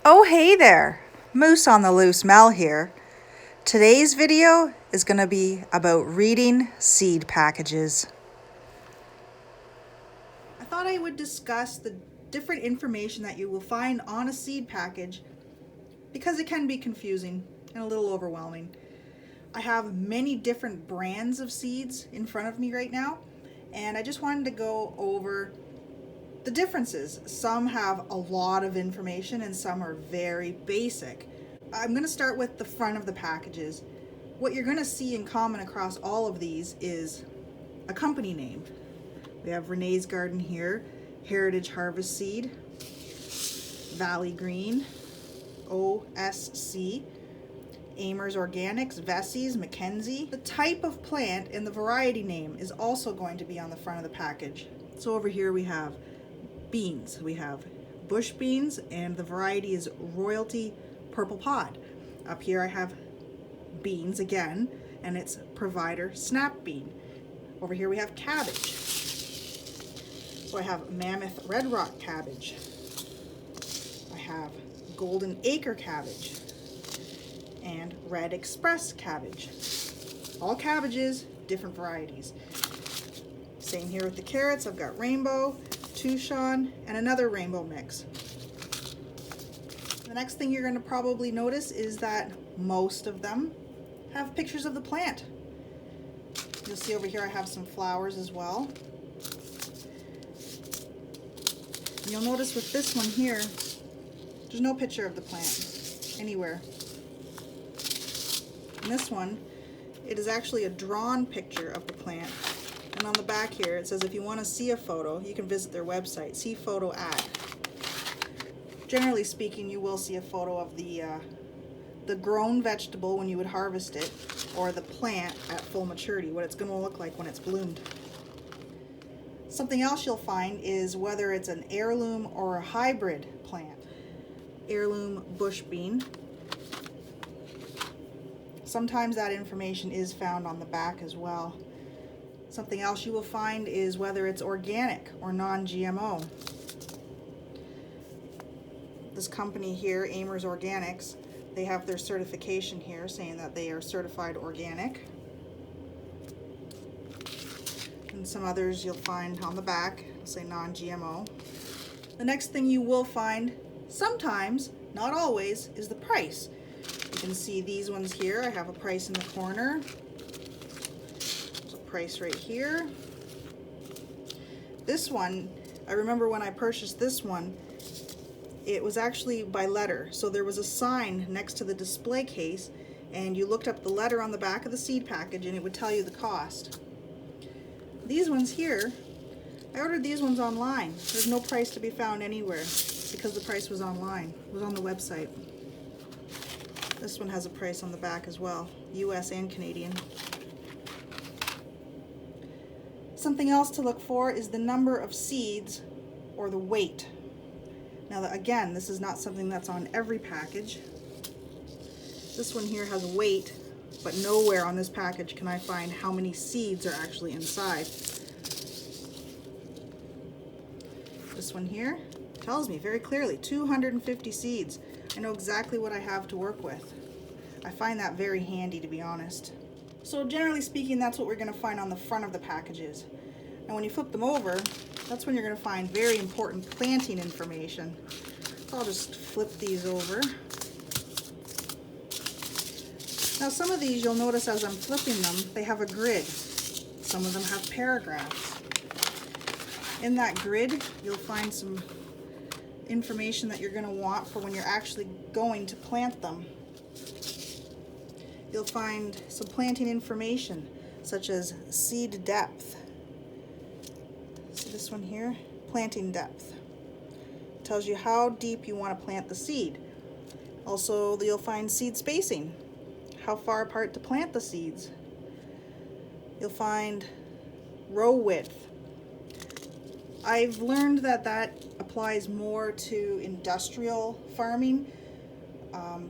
Oh, hey there, Moose on the Loose Mel here. Today's video is going to be about reading seed packages. I thought I would discuss the different information that you will find on a seed package because it can be confusing and a little overwhelming. I have many different brands of seeds in front of me right now, and I just wanted to go over the differences. Some have a lot of information and some are very basic. I'm going to start with the front of the packages. What you're going to see in common across all of these is a company name. We have Renee's Garden here, Heritage Harvest Seed, Valley Green, OSC, Amers Organics, Vessie's, Mackenzie. The type of plant and the variety name is also going to be on the front of the package. So over here we have beans. We have bush beans and the variety is Royalty Purple Pod. Up here I have beans again, and it's Provider Snap Bean. Over here we have cabbage. So I have Mammoth Red Rock cabbage. I have Golden Acre cabbage and Red Express cabbage. All cabbages, different varieties. Same here with the carrots. I've got Rainbow, Tucson, and another rainbow mix. The next thing you're going to probably notice is that most of them have pictures of the plant. You'll see over here I have some flowers as well. And you'll notice with this one here, there's no picture of the plant anywhere. In this one, it is actually a drawn picture of the plant. And on the back here, it says if you want to see a photo, you can visit their website, see photo at. Generally speaking, you will see a photo of the grown vegetable when you would harvest it, or the plant at full maturity, what it's going to look like when it's bloomed. Something else you'll find is whether it's an heirloom or a hybrid plant. Heirloom bush bean. Sometimes that information is found on the back as well. Something else you will find is whether it's organic or non-GMO. This company here, Amers Organics, they have their certification here saying that they are certified organic. And some others you'll find on the back say non-GMO. The next thing you will find, sometimes, not always, is the price. You can see these ones here. I have a price in the corner. There's a price right here. This one, I remember when I purchased this one, it was actually by letter. So there was a sign next to the display case and you looked up the letter on the back of the seed package and it would tell you the cost. These ones here, I ordered these ones online. There's no price to be found anywhere because the price was online. It was on the website. This one has a price on the back as well, US and Canadian. Something else to look for is the number of seeds or the weight. Now again, this is not something that's on every package. This one here has a weight, but nowhere on this package can I find how many seeds are actually inside. This one here tells me very clearly 250 seeds. I know exactly what I have to work with. I find that very handy, to be honest. So generally speaking, that's what we're going to find on the front of the packages. And when you flip them over, that's when you're going to find very important planting information. So I'll just flip these over. Now some of these you'll notice as I'm flipping them, they have a grid. Some of them have paragraphs. In that grid, you'll find some information that you're going to want for when you're actually going to plant them. You'll find some planting information such as seed depth. See this one here? Planting depth. It tells you how deep you want to plant the seed. Also, you'll find seed spacing, how far apart to plant the seeds. You'll find row width. I've learned that that applies more to industrial farming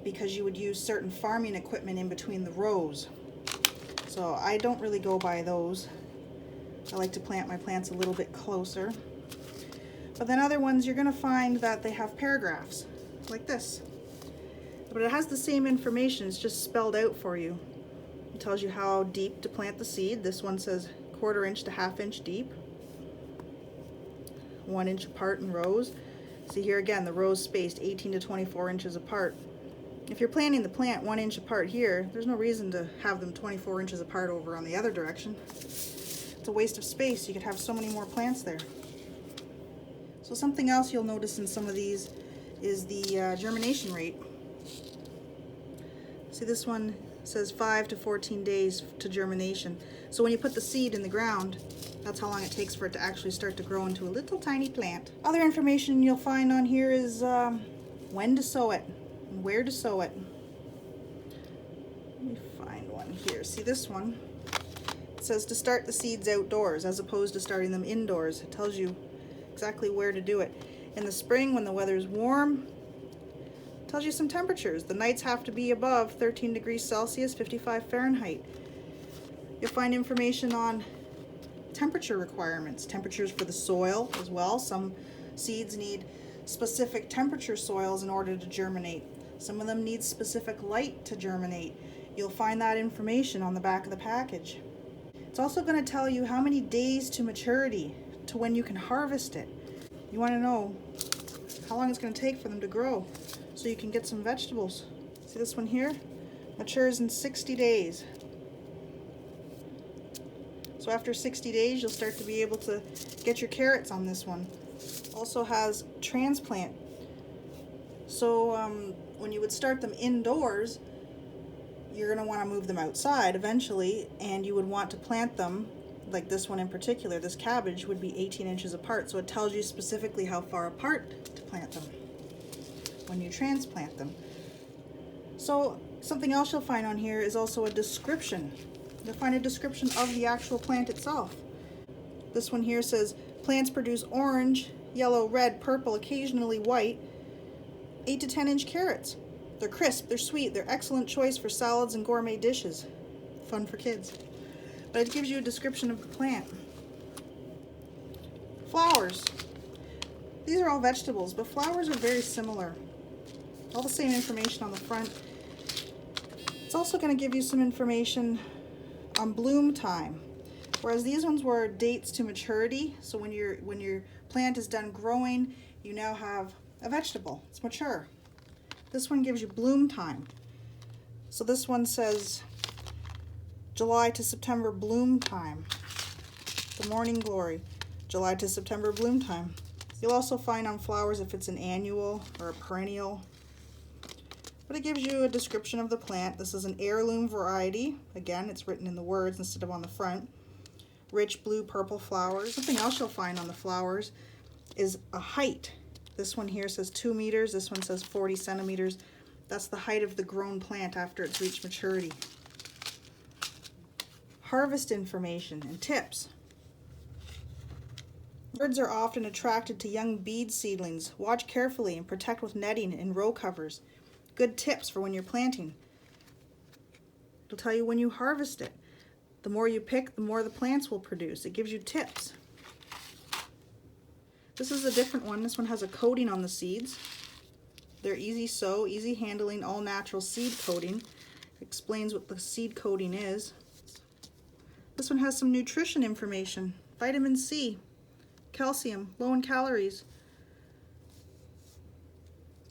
because you would use certain farming equipment in between the rows. So I don't really go by those. I like to plant my plants a little bit closer. But then other ones, you're going to find that they have paragraphs. like this. But it has the same information, it's just spelled out for you. It tells you how deep to plant the seed. This one says 1/4 inch to 1/2 inch deep. 1 inch apart in rows. See here again, the rows spaced 18 to 24 inches apart. If you're planting the plant 1 inch apart here, there's no reason to have them 24 inches apart over on the other direction. It's a waste of space. You could have so many more plants there. So something else you'll notice in some of these is the germination rate. See, this one says 5 to 14 days to germination. So when you put the seed in the ground, that's how long it takes for it to actually start to grow into a little tiny plant. Other information you'll find on here is when to sow it and where to sow it. Let me find one here. See this one? It says to start the seeds outdoors as opposed to starting them indoors. It tells you exactly where to do it. In the spring when the weather's warm, it tells you some temperatures. The nights have to be above 13 degrees Celsius, 55 Fahrenheit. You'll find information on temperature requirements, temperatures for the soil as well. Some seeds need specific temperature soils in order to germinate. Some of them need specific light to germinate. You'll find that information on the back of the package. It's also going to tell you how many days to maturity, to when you can harvest it. You want to know how long it's going to take for them to grow so you can get some vegetables. See this one here? Matures in 60 days. So after 60 days, you'll start to be able to get your carrots on this one. Also has transplant. So when you would start them indoors, you're going to want to move them outside eventually, and you would want to plant them, like this one in particular, this cabbage would be 18 inches apart. So it tells you specifically how far apart to plant them when you transplant them. So something else you'll find on here is also a description. You'll find a description of the actual plant itself. This one here says, plants produce orange, yellow, red, purple, occasionally white, 8 to 10 inch carrots. They're crisp, they're sweet, they're excellent choice for salads and gourmet dishes. Fun for kids. But it gives you a description of the plant. Flowers. These are all vegetables, but flowers are very similar. All the same information on the front. It's also going to give you some information on bloom time, whereas these ones were dates to maturity. So when your plant is done growing, you now have a vegetable. It's mature. This one gives you bloom time. So this one says July to September bloom time. The morning glory, July to September bloom time. You'll also find on flowers if it's an annual or a perennial. But it gives you a description of the plant. This is an heirloom variety. Again, it's written in the words instead of on the front. Rich blue purple flowers. Something else you'll find on the flowers is a height. This one here says 2 meters. This one says 40 centimeters. That's the height of the grown plant after it's reached maturity. Harvest information and tips. Birds are often attracted to young bead seedlings. Watch carefully and protect with netting and row covers. Good tips for when you're planting. It'll tell you when you harvest it. The more you pick, the more the plants will produce. It gives you tips. This is a different one. This one has a coating on the seeds. They're easy sow, easy handling, all natural seed coating. It explains what the seed coating is. This one has some nutrition information. Vitamin C, calcium, low in calories.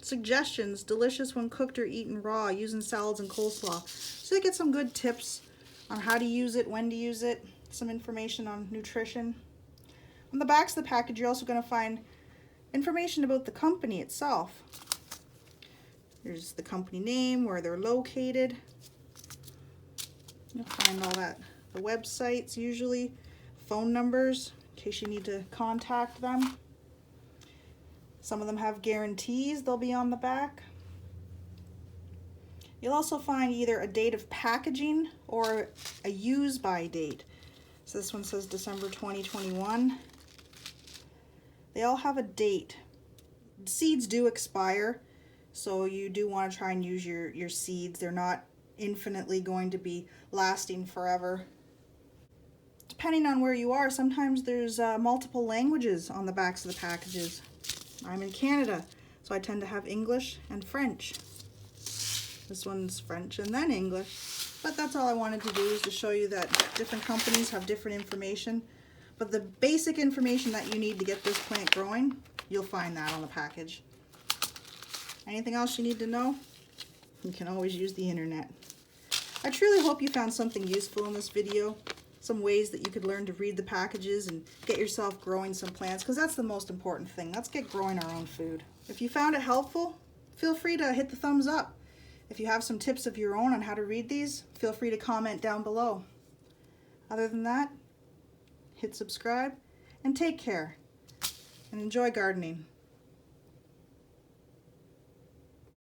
Suggestions, delicious when cooked or eaten raw, used in salads and coleslaw. So you get some good tips on how to use it, when to use it, some information on nutrition. On the backs of the package, you're also going to find information about the company itself. There's the company name, where they're located. You'll find all that. The websites, usually, phone numbers, in case you need to contact them. Some of them have guarantees, they'll be on the back. You'll also find either a date of packaging or a use by date. So this one says December 2021. They all have a date. Seeds do expire, so you do want to try and use your seeds. They're not infinitely going to be lasting forever. Depending on where you are, sometimes there's multiple languages on the backs of the packages. I'm in Canada, so So I tend to have English and French. This one's French and then English. But that's all I wanted to do, is to show you that different companies have different information. But the basic information that you need to get this plant growing, you'll find that on the package. Anything else you need to know? You can always use the internet. I truly hope you found something useful in this video. Some ways that you could learn to read the packages and get yourself growing some plants, because that's the most important thing. Let's get growing our own food. If you found it helpful, feel free to hit the thumbs up. If you have some tips of your own on how to read these, feel free to comment down below. Other than that, hit subscribe and take care and enjoy gardening.